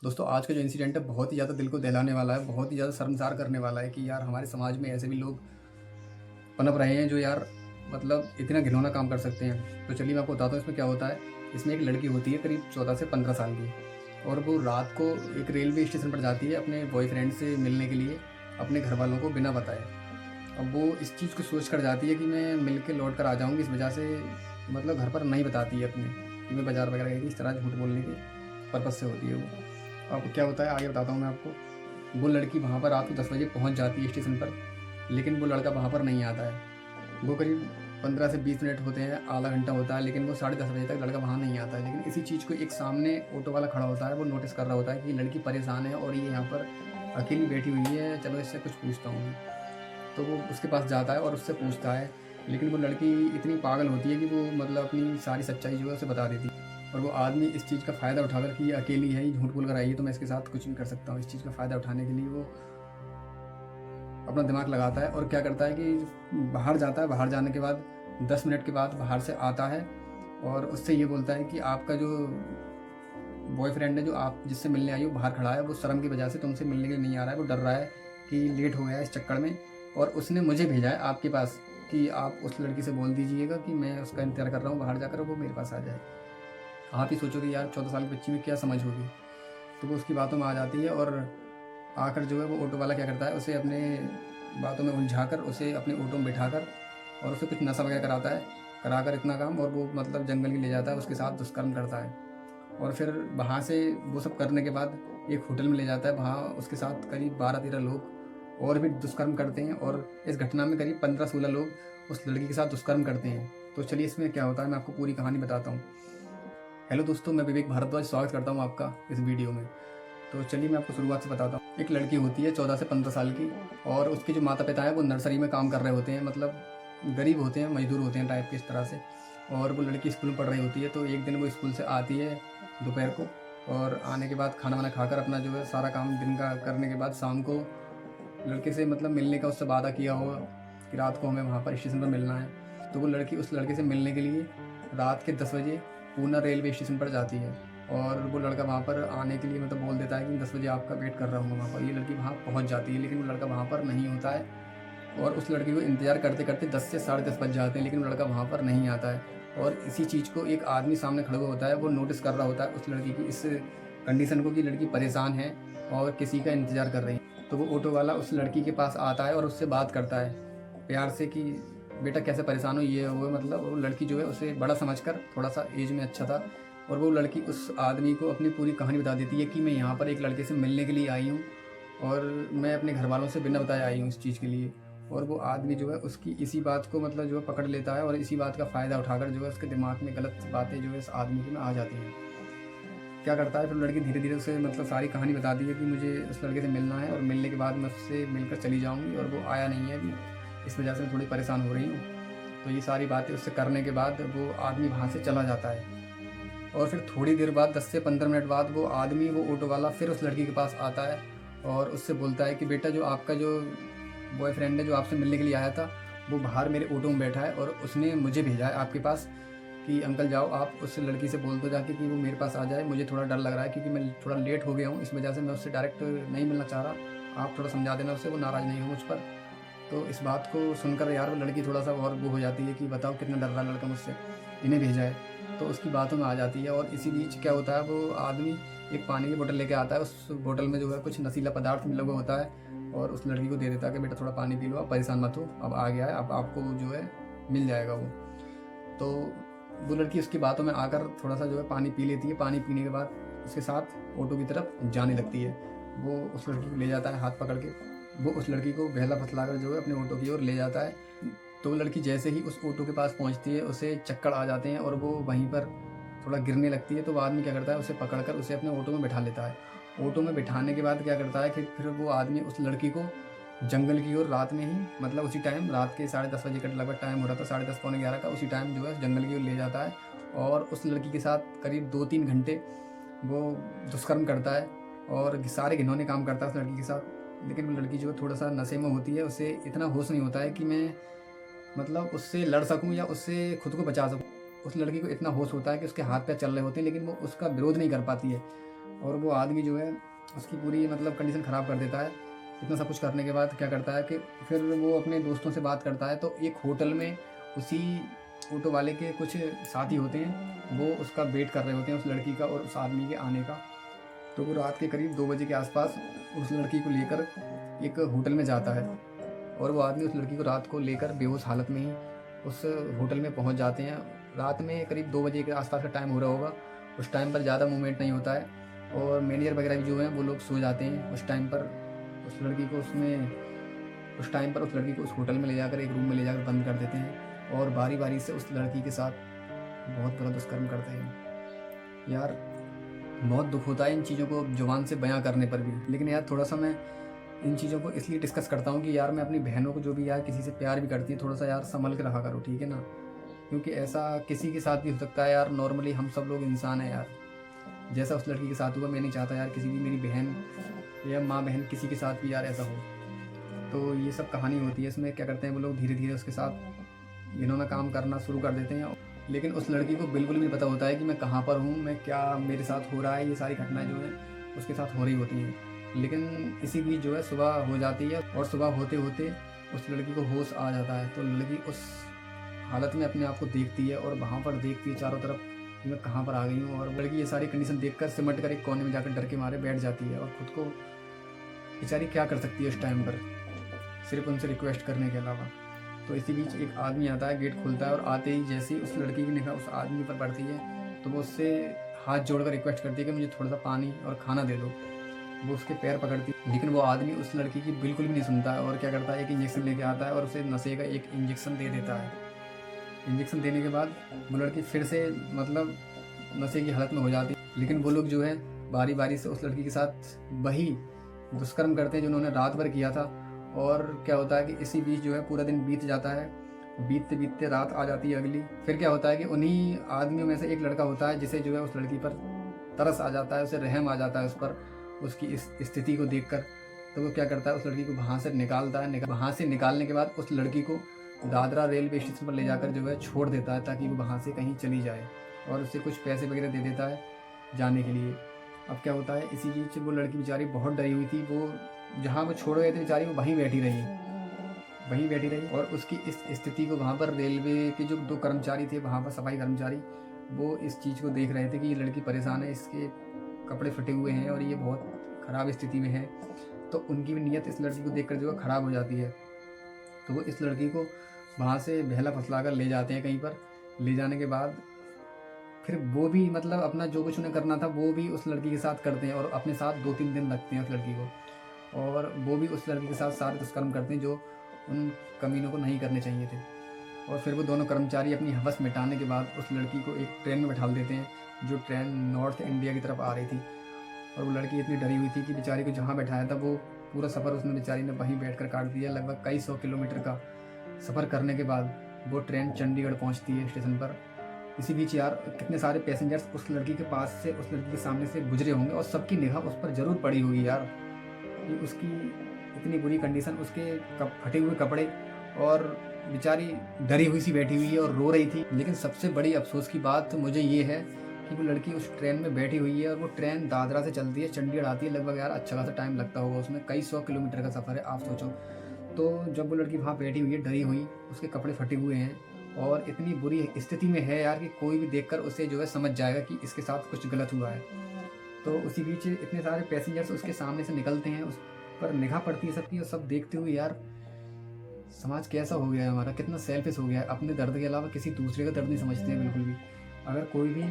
दोस्तों आज का जो इंसिडेंट है बहुत ही ज़्यादा दिल को दहलाने वाला है, बहुत ही ज़्यादा शर्मसार करने वाला है कि यार हमारे समाज में ऐसे भी लोग पनप रहे हैं जो यार मतलब इतना घिनौना काम कर सकते हैं। तो चलिए मैं आपको बताता हूँ इसमें क्या होता है। इसमें एक लड़की होती है करीब 14 से 15 साल की, और वो रात को एक रेलवे स्टेशन पर जाती है अपने बॉयफ्रेंड से मिलने के लिए, अपने घर वालों को बिना बताए। अब वो इस चीज़ को सोच कर जाती है कि मैं मिल के लौट कर आ जाऊँगी, इस वजह से मतलब घर पर नहीं बताती है अपने कि मैं बाज़ार वगैरह गई थी। इस तरह झूठ बोलने के पर्पज़ से होती है वो। अब क्या होता है आगे बताता हूँ मैं आपको। वो लड़की वहाँ पर रात को 10 बजे पहुँच जाती है स्टेशन पर, लेकिन वो लड़का वहाँ पर नहीं आता है। वो करीब 15 से 20 मिनट होते हैं, आधा घंटा होता है, लेकिन वो 10:30 बजे तक लड़का वहाँ नहीं आता है। लेकिन इसी चीज़ को एक सामने ऑटो वाला खड़ा होता है, वो नोटिस कर रहा होता है कि लड़की परेशान है और ये यहाँ पर अकेली बैठी हुई है, चलो इससे कुछ पूछता हूँ मैं। तो वो उसके पास जाता है और उससे पूछता है, लेकिन वो लड़की इतनी पागल होती है कि वो मतलब अपनी सारी सच्चाई जो है उसे बता देती है। और वो आदमी इस चीज़ का फ़ायदा उठाकर कि ये अकेली है, ये झूठ बोल कर आई है तो मैं इसके साथ कुछ भी कर सकता हूँ, इस चीज़ का फ़ायदा उठाने के लिए वो अपना दिमाग लगाता है और क्या करता है कि बाहर जाता है। बाहर जाने के बाद 10 मिनट के बाद बाहर से आता है और उससे ये बोलता है कि आपका जो बॉयफ्रेंड है, जो आप जिससे मिलने आई हो, बाहर खड़ा है, वो शर्म की वजह से तुमसे मिलने के लिए नहीं आ रहा है, वो डर रहा है कि लेट हो गया है इस चक्कर में, और उसने मुझे भेजा है आपके पास कि आप उस लड़की से बोल दीजिएगा कि मैं उसका इंतज़ार कर रहा हूँ बाहर जाकर, वो मेरे पास आ जाए। आप ही सोचो कि यार 14 साल की बच्ची में क्या समझ होगी। तो वो उसकी बातों में आ जाती है और आकर जो है वो ऑटो वाला क्या करता है, उसे अपने बातों में उलझाकर उसे अपने ऑटो में बिठाकर और उसे कुछ नशा वगैरह कराता है, कराकर इतना काम, और वो मतलब जंगल की ले जाता है, उसके साथ दुष्कर्म करता है। और फिर वहाँ से वो सब करने के बाद एक होटल में ले जाता है, वहाँ उसके साथ करीब 12-13 लोग और भी दुष्कर्म करते हैं, और इस घटना में करीब 15-16 लोग उस लड़की के साथ दुष्कर्म करते हैं। तो चलिए इसमें क्या होता है मैं आपको पूरी कहानी बताता हूँ। हेलो दोस्तों, मैं विवेक भारद्वाज स्वागत करता हूँ आपका इस वीडियो में। तो चलिए मैं आपको शुरुआत से बताता हूँ। एक लड़की होती है 14 से 15 साल की, और उसके जो माता पिता हैं वो नर्सरी में काम कर रहे होते हैं, मतलब गरीब होते हैं, मजदूर होते हैं टाइप के इस तरह से। और वो लड़की स्कूल में पढ़ रही होती है। तो एक दिन वो स्कूल से आती है दोपहर को, और आने के बाद खाना वाना खाकर अपना जो है सारा काम दिन का करने के बाद शाम को लड़के से मतलब मिलने का उससे वादा किया होगा कि रात को हमें वहाँ पर स्टेशन पर मिलना है। तो वो लड़की उस लड़के से मिलने के लिए रात के 10 बजे पूना रेलवे स्टेशन पर जाती है, और वो लड़का वहाँ पर आने के लिए मतलब बोल देता है कि 10 बजे आपका वेट कर रहा हूँ वहाँ पर। ये लड़की वहाँ पहुँच जाती है, लेकिन वो लड़का वहाँ पर नहीं होता है, और उस लड़की को इंतज़ार करते करते 10 से 10:30 बज जाते हैं, लेकिन वो लड़का वहाँ पर नहीं आता है। और इसी चीज़ को एक आदमी सामने खड़ा हुआ होता है, वो नोटिस कर रहा होता है उस लड़की की इस कंडीशन को कि लड़की परेशान है और किसी का इंतज़ार कर रही है। तो वो ऑटो वाला उस लड़की के पास आता है और उससे बात करता है प्यार से कि बेटा कैसे परेशान हो, ये वो, मतलब वो लड़की जो है उसे बड़ा समझकर, थोड़ा सा एज में अच्छा था, और वो लड़की उस आदमी को अपनी पूरी कहानी बता देती है कि मैं यहाँ पर एक लड़के से मिलने के लिए आई हूँ, और मैं अपने घर वालों से बिना बताए आई हूँ इस चीज़ के लिए। और वो आदमी जो है उसकी इसी बात को मतलब जो है पकड़ लेता है, और इसी बात का फ़ायदा उठाकर जो है उसके दिमाग में गलत बातें जो है इस आदमी के में आ जाती हैं। क्या करता है फिर लड़की धीरे धीरे उसे मतलब सारी कहानी बताती है कि मुझे उस लड़के से मिलना है, और मिलने के बाद मैं उससे मिलकर चली जाऊँगी, और वो आया नहीं है अभी, इस वजह से मैं थोड़ी परेशान हो रही हूँ। तो ये सारी बातें उससे करने के बाद वो आदमी वहाँ से चला जाता है। और फिर थोड़ी देर बाद 10 से 15 मिनट बाद वो आदमी, वो ऑटो वाला फिर उस लड़की के पास आता है और उससे बोलता है कि बेटा जो आपका जो बॉयफ्रेंड है जो आपसे मिलने के लिए आया था, वो बाहर मेरे ऑटो में बैठा है, और उसने मुझे भेजा है आपके पास कि अंकल जाओ आप उस लड़की से बोल दो जाके कि वो मेरे पास आ जाए, मुझे थोड़ा डर लग रहा है क्योंकि मैं थोड़ा लेट हो गया हूँ, इस वजह से मैं उससे डायरेक्ट नहीं मिलना चाह रहा। आप थोड़ा समझा देना उससे, वो नाराज़ नहीं हो मुझ पर। तो इस बात को सुनकर यार वो लड़की थोड़ा सा और वो हो जाती है कि बताओ कितना डर रहा है लड़का मुझसे, इन्हें भेजा है। तो उसकी बातों में आ जाती है, और इसी बीच क्या होता है, वो आदमी एक पानी की बोतल लेके आता है, उस बोतल में जो है कुछ नशीला पदार्थ मिला हुआ होता है, और उस लड़की को दे देता है कि बेटा थोड़ा पानी पी लो, आप परेशान मत हो, अब आ गया है, अब आपको जो है मिल जाएगा वो। तो वो लड़की उसकी बातों में आकर थोड़ा सा जो है पानी पी लेती है। पानी पीने के बाद उसके साथ ऑटो की तरफ जाने लगती है। वो उस लड़की को ले जाता है हाथ पकड़ के, वो उस लड़की को बहला फुसला कर जो है अपने ऑटो की ओर ले जाता है। तो वो लड़की जैसे ही उस ऑटो के पास पहुंचती है, उसे चक्कर आ जाते हैं और वो वहीं पर थोड़ा गिरने लगती है। तो वो आदमी क्या करता है, उसे पकड़कर उसे अपने ऑटो में बिठा लेता है। ऑटो में बिठाने के बाद क्या करता है कि फिर वो आदमी उस लड़की को जंगल की ओर रात में ही, मतलब उसी टाइम रात के 10:30 बजे का लगभग टाइम हो रहा था, 10:30 पौने 11 का, उसी टाइम जो है जंगल की ओर ले जाता है, और उस लड़की के साथ करीब 2-3 घंटे वो दुष्कर्म करता है और सारे घिनौने काम करता है उस लड़की के साथ। लेकिन वो लड़की जो है थोड़ा सा नशे में होती है, उसे इतना होश नहीं होता है कि मैं मतलब उससे लड़ सकूं या उससे खुद को बचा सकूं। उस लड़की को इतना होश होता है कि उसके हाथ पैर चल रहे होते हैं, लेकिन वो उसका विरोध नहीं कर पाती है। और वो आदमी जो है उसकी पूरी मतलब कंडीशन ख़राब कर देता है। इतना सब कुछ करने के बाद क्या करता है कि फिर वो अपने दोस्तों से बात करता है, तो एक होटल में उसी ऑटो वाले के कुछ साथी होते हैं, वो उसका वेट कर रहे होते हैं उस लड़की का और उस आदमी के आने का। तो वो रात के करीब 2 बजे के आसपास उस लड़की को लेकर एक होटल में जाता है और वो आदमी उस लड़की को रात को लेकर बेहोश हालत में ही उस होटल में पहुंच जाते हैं। रात में करीब 2 बजे के आसपास का टाइम हो रहा होगा। उस टाइम पर ज़्यादा मूवमेंट नहीं होता है और मैनेजर वगैरह भी जो हैं वो लोग सो जाते हैं। उस टाइम पर उस लड़की को उस होटल में ले जाकर एक रूम में ले जाकर बंद कर देते हैं और बारी बारी से उस लड़की के साथ बहुत बुरा दुष्कर्म करते हैं। यार बहुत दुख होता है इन चीज़ों को ज़ुबान से बयां करने पर भी, लेकिन यार थोड़ा सा मैं इन चीज़ों को इसलिए डिस्कस करता हूँ कि यार मैं अपनी बहनों को जो भी यार किसी से प्यार भी करती है, थोड़ा सा यार संभल के रखा करो, ठीक है ना। क्योंकि ऐसा किसी के साथ भी हो सकता है यार। नॉर्मली हम सब लोग इंसान हैं यार। जैसा उस लड़की के साथ हुआ, मैं नहीं चाहता यार किसी भी मेरी बहन या माँ बहन किसी के साथ भी यार ऐसा हो। तो ये सब कहानी होती है। इसमें क्या करते हैं वो लोग, धीरे धीरे उसके साथ घिनौना काम करना शुरू कर देते हैं। लेकिन उस लड़की को बिल्कुल भी पता होता है कि मैं कहाँ पर हूँ, मैं क्या मेरे साथ हो रहा है। ये सारी घटनाएं जो हैं उसके साथ हो रही होती हैं। लेकिन इसी बीच जो है सुबह हो जाती है और सुबह होते होते उस लड़की को होश आ जाता है। तो लड़की उस हालत में अपने आप को देखती है और वहाँ पर देखती है चारों तरफ कि मैं कहाँ पर आ गई हूँ। और लड़की ये सारी कंडीशन देखकर सिमट कर एक कोने में जाकर डर के मारे बैठ जाती है और खुद को बेचारी क्या कर सकती है उस टाइम पर, सिर्फ उनसे रिक्वेस्ट करने के अलावा। तो इसी बीच एक आदमी आता है, गेट खुलता है और आते ही जैसे ही उस लड़की की निगाह उस आदमी पर पड़ती है तो वो उससे हाथ जोड़कर रिक्वेस्ट करती है कि मुझे थोड़ा सा पानी और खाना दे दो। वो उसके पैर पकड़ती है, लेकिन वो आदमी उस लड़की की बिल्कुल भी नहीं सुनता है और क्या करता है, एक इंजेक्शन लेके आता है और उसे नशे का एक इंजेक्शन दे देता है। इंजेक्शन देने के बाद वो लड़की फिर से मतलब नशे की हालत में हो जाती है। लेकिन वो लोग जो है बारी बारी से उस लड़की के साथ वही दुष्कर्म करते हैं जो उन्होंने रात भर किया था। और क्या होता है कि इसी बीच जो है पूरा दिन बीत जाता है। बीतते बीतते रात आ जाती है अगली। फिर क्या होता है कि उन्हीं आदमियों में से एक लड़का होता है जिसे जो है उस लड़की पर तरस आ जाता है, उसे रहम आ जाता है उस पर, उसकी इस स्थिति को देखकर। तो वो क्या करता है, उस लड़की को वहाँ से निकालता है। वहाँ से निकालने के बाद उस लड़की को दादरा रेलवे स्टेशन पर ले जाकर जो है छोड़ देता है ताकि वो वहाँ से कहीं चली जाए और उसे कुछ पैसे वगैरह दे देता है जाने के लिए। अब क्या होता है, इसी बीच वो लड़की बेचारी बहुत डरी हुई थी। वो जहाँ वो छोड़ गए थे बेचारी, वो वहीं बैठी रही और उसकी इस स्थिति को वहाँ पर रेलवे के जो 2 कर्मचारी थे, वहाँ पर सफाई कर्मचारी, वो इस चीज़ को देख रहे थे कि ये लड़की परेशान है, इसके कपड़े फटे हुए हैं और ये बहुत ख़राब स्थिति में है। तो उनकी भी नीयत इस लड़की को देखकर जो है ख़राब हो जाती है। तो वो इस लड़की को वहाँ से बहला फुसला कर ले जाते हैं कहीं पर। ले जाने के बाद फिर वो भी मतलब अपना जो कुछ उन्हें करना था वो भी उस लड़की के साथ करते हैं और अपने साथ 2-3 दिन रखते हैं उस लड़की को। और वो भी उस लड़की के साथ सारे दुष्कर्म करते हैं जो उन कमीनों को नहीं करने चाहिए थे। और फिर वो दोनों कर्मचारी अपनी हवस मिटाने के बाद उस लड़की को एक ट्रेन में बैठा देते हैं जो ट्रेन नॉर्थ इंडिया की तरफ आ रही थी। और वो लड़की इतनी डरी हुई थी कि बेचारी को जहाँ बैठाया था वो पूरा सफ़र उसने बेचारी ने वहीं बैठकर काट दिया। लगभग कई 100 किलोमीटर का सफ़र करने के बाद वो ट्रेन चंडीगढ़ पहुँचती है स्टेशन पर। इसी बीच यार कितने सारे पैसेंजर्स उस लड़की के पास से, उस लड़की के सामने से गुजरे होंगे और सबकी निगाह उस पर ज़रूर पड़ी होगी यार कि उसकी इतनी बुरी कंडीशन, उसके फटे हुए कपड़े और बेचारी डरी हुई सी बैठी हुई है और रो रही थी। लेकिन सबसे बड़ी अफसोस की बात मुझे ये है कि वो लड़की उस ट्रेन में बैठी हुई है और वो ट्रेन दादरा से चलती है, चंडीगढ़ आती है। लगभग यार अच्छा खासा टाइम लगता होगा उसमें, कई 100 किलोमीटर का सफ़र है, आप सोचो। तो जब वो लड़की वहाँ बैठी हुई है डरी हुई, उसके कपड़े फटे हुए हैं और इतनी बुरी स्थिति में है यार कि कोई भी देखकर उसे जो है समझ जाएगा कि इसके साथ कुछ गलत हुआ है। तो उसी बीच इतने सारे पैसेंजर्स उसके सामने से निकलते हैं, उस पर निगाह पड़ती है सबकी और सब देखते हुए यार समाज कैसा हो गया है हमारा, कितना सेल्फिश हो गया है। अपने दर्द के अलावा किसी दूसरे का दर्द नहीं समझते हैं बिल्कुल भी। अगर कोई भी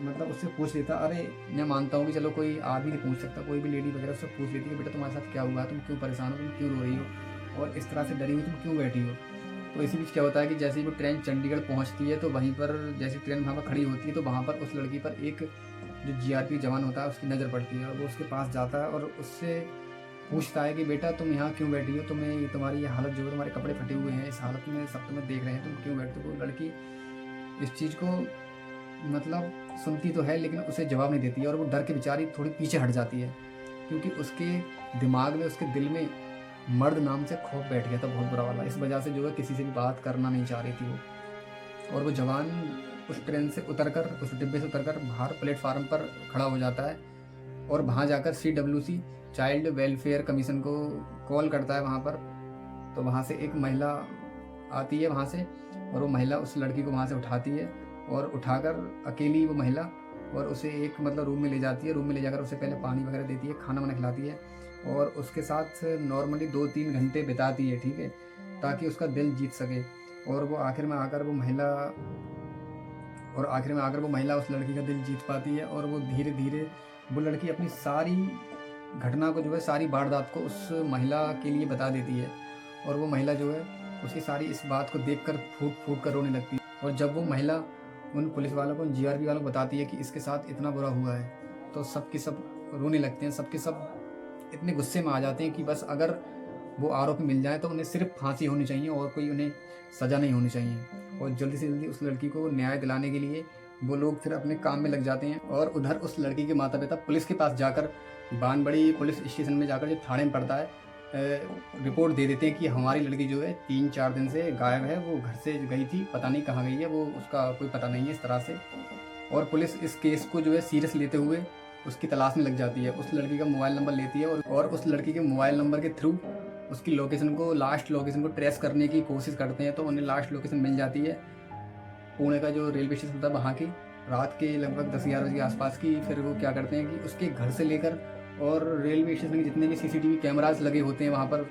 मतलब उससे पूछ लेता, अरे मैं मानता हूँ कि चलो कोई आदमी नहीं पूछ सकता, कोई भी लेडी वगैरह उससे पूछ लेती कि बेटा तुम्हारे साथ क्या हुआ है, तुम क्यों परेशान हो, तुम क्यों रो रही हो और इस तरह से डरी हुई तुम क्यों बैठी हो। तो इसी बीच क्या होता है कि जैसे ही वो ट्रेन चंडीगढ़ पहुंचती है तो वहीं पर जैसे ट्रेन वहाँ पर खड़ी होती है तो वहाँ पर उस लड़की पर एक जो जीआरपी जवान होता है उसकी नज़र पड़ती है और वो उसके पास जाता है और उससे पूछता है कि बेटा तुम यहाँ क्यों बैठी हो, तुम्हें तुम्हारी ये हालत जो है, तुम्हारे कपड़े फटे हुए हैं, इस हालत में सब तुम्हें देख रहे हैं, तुम क्यों बैठते हो। वो लड़की इस चीज़ को मतलब सुनती तो है लेकिन उसे जवाब नहीं देती है और वो डर के बेचारी थोड़ी पीछे हट जाती है क्योंकि उसके दिमाग में, उसके दिल में मर्द नाम से खौफ बैठ गया था बहुत बुरा वाला। इस वजह से जो है किसी से भी बात करना नहीं चाह रही थी वो। और वो जवान उस ट्रेन से उतरकर, उस डिब्बे से उतरकर बाहर प्लेटफार्म पर खड़ा हो जाता है और वहाँ जाकर CWC चाइल्ड वेलफेयर कमीशन को कॉल करता है वहाँ पर। तो वहाँ से एक महिला आती है वहाँ से, और वो महिला उस लड़की को वहाँ से उठाती है और उठाकर अकेली वो महिला और उसे एक मतलब रूम में ले जाती है। रूम में ले जाकर उसे पहले पानी वगैरह देती है, खाना वाना खिलाती है और उसके साथ नॉर्मली 2-3 घंटे बिताती है, ठीक है, ताकि उसका दिल जीत सके। और वो आखिर में आकर वो महिला उस लड़की का दिल जीत पाती है। और वो धीरे धीरे वो लड़की अपनी सारी घटना को जो है, सारी वारदात को उस महिला के लिए बता देती है। और वो महिला जो है उसकी सारी इस बात को देखकर फूट फूट कर रोने लगती है। और जब वो महिला उन पुलिस वालों को, उन GRP वालों को बताती है कि इसके साथ इतना बुरा हुआ है, तो सब के सब रोने लगते हैं। सब के सब इतने गुस्से में आ जाते हैं कि बस अगर वो आरोपी मिल जाए तो उन्हें सिर्फ फांसी होनी चाहिए और कोई उन्हें सज़ा नहीं होनी चाहिए। और जल्दी से जल्दी उस लड़की को न्याय दिलाने के लिए वो लोग फिर अपने काम में लग जाते हैं। और उधर उस लड़की के माता पिता पुलिस के पास जाकर, बानबड़ी पुलिस स्टेशन में जाकर, जो थाने में पड़ता है, रिपोर्ट दे देते हैं कि हमारी लड़की जो है 3-4 दिन से गायब है, वो घर से गई थी, पता नहीं कहाँ गई है, वो उसका कोई पता नहीं है इस तरह से। और पुलिस इस केस को जो है सीरियस लेते हुए उसकी तलाश में लग जाती है। उस लड़की का मोबाइल नंबर लेती है और उस लड़की के मोबाइल नंबर के थ्रू उसकी लोकेशन को, लास्ट लोकेशन को ट्रेस करने की कोशिश करते हैं। तो उन्हें लास्ट लोकेशन मिल जाती है, पुणे का जो रेलवे स्टेशन था वहाँ की, रात के लगभग 10-11 बजे के आसपास की। फिर वो क्या करते हैं कि उसके घर से लेकर और रेलवे स्टेशन के जितने भी CCTV कैमराज लगे होते हैं वहाँ पर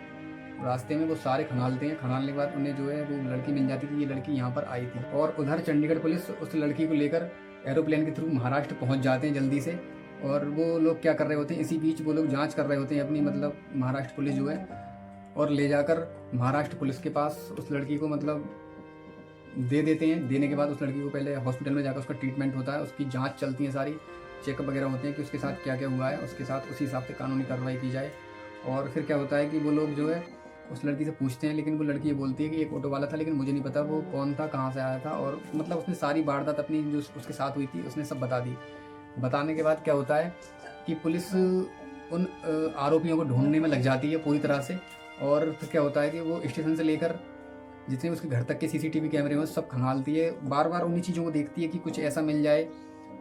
रास्ते में, वो सारे खंगालते हैं। खंगालने के बाद उन्हें जो है वो लड़की मिल जाती है कि ये लड़की यहाँ पर आई थी। और उधर चंडीगढ़ पुलिस उस लड़की को लेकर एरोप्लेन के थ्रू महाराष्ट्र पहुँच जाते हैं जल्दी से। और वो लोग क्या कर रहे होते हैं, इसी बीच वो लोग जाँच कर रहे होते हैं अपनी, मतलब महाराष्ट्र पुलिस जो है, और ले जाकर महाराष्ट्र पुलिस के पास उस लड़की को मतलब दे देते हैं। देने के बाद उस लड़की को पहले हॉस्पिटल में जाकर उसका ट्रीटमेंट होता है, उसकी जांच चलती है, सारी चेकअप वगैरह होते हैं कि उसके साथ क्या क्या हुआ है, उसके साथ उसी हिसाब से कानूनी कार्रवाई की जाए। और फिर क्या होता है कि वो लोग जो है उस लड़की से पूछते हैं, लेकिन वो लड़की ये बोलती है कि एक ऑटो वाला था, लेकिन मुझे नहीं पता वो कौन था, कहाँ से आया था। और मतलब उसने सारी वारदात अपनी जो उसके साथ हुई थी उसने सब बता दी। बताने के बाद क्या होता है कि पुलिस उन आरोपियों को ढूंढने में लग जाती है पूरी तरह से। और फिर क्या होता है कि वो स्टेशन से लेकर जितने उसके घर तक के CCTV कैमरे में सब खंगालती है, बार बार उन्हीं चीज़ों को देखती है कि कुछ ऐसा मिल जाए।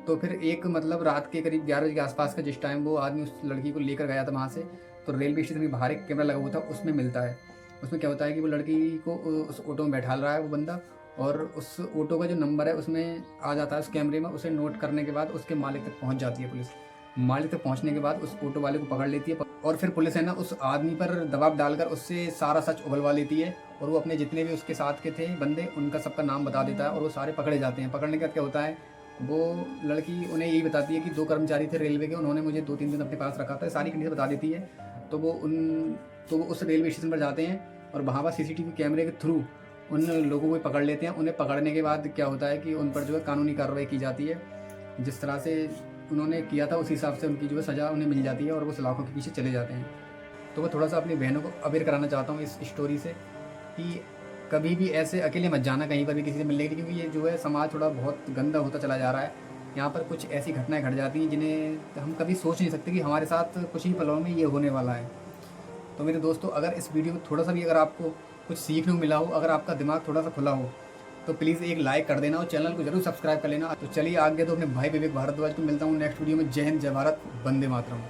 तो फिर एक मतलब रात के करीब 11 बजे के आसपास का, जिस टाइम वो आदमी उस लड़की को लेकर गया था वहाँ से, तो रेलवे स्टेशन के बाहर एक कैमरा लगा हुआ था, उसमें मिलता है। उसमें क्या होता है कि वो लड़की को उस ऑटो में बैठा रहा है वो बंदा, और उस ऑटो का जो नंबर है उसमें आ जाता है उस कैमरे में। उसे नोट करने के बाद उसके मालिक तक पहुँच जाती है पुलिस। मालिक तक पहुँचने के बाद उस ऑटो वाले को पकड़ लेती है और फिर पुलिस है ना उस आदमी पर दबाव डालकर उससे सारा सच उगलवा लेती है। और वो अपने जितने भी उसके साथ के थे बंदे, उनका सबका नाम बता देता है और वो सारे पकड़े जाते हैं। पकड़ने के बाद क्या होता है, वो लड़की उन्हें यही बताती है कि 2 कर्मचारी थे रेलवे के, उन्होंने मुझे 2-3 दिन अपने पास रखा था, सारी कंडीशन बता देती है। तो वो उस रेलवे स्टेशन पर जाते हैं और वहाँ पर CCTV कैमरे के थ्रू उन लोगों को पकड़ लेते हैं। उन्हें पकड़ने के बाद क्या होता है कि उन पर जो है कानूनी कार्रवाई की जाती है। जिस तरह से उन्होंने किया था उसी हिसाब से उनकी जो है सज़ा उन्हें मिल जाती है और वो सलाखों के पीछे चले जाते हैं। तो मैं थोड़ा सा अपनी बहनों को अवेयर कराना चाहता हूँ इस स्टोरी से कि कभी भी ऐसे अकेले मत जाना कहीं पर भी किसी से मिलने के लिए, क्योंकि ये जो है समाज थोड़ा बहुत गंदा होता चला जा रहा है। यहाँ पर कुछ ऐसी घटनाएं घट जाती हैं जिन्हें हम कभी सोच नहीं सकते कि हमारे साथ कुछ ही पलों में ये होने वाला है। तो मेरे दोस्तों, अगर इस वीडियो में थोड़ा सा भी अगर आपको कुछ सीखने को मिला हो, अगर आपका दिमाग थोड़ा सा खुला हो, तो प्लीज़ एक लाइक कर देना और चैनल को जरूर सब्सक्राइब कर लेना। तो चलिए आगे तो अपने भाई विवेक भारद्वाज को मिलता हूँ नेक्स्ट वीडियो में। जय हिंद, जय भारत, वंदे मातरम।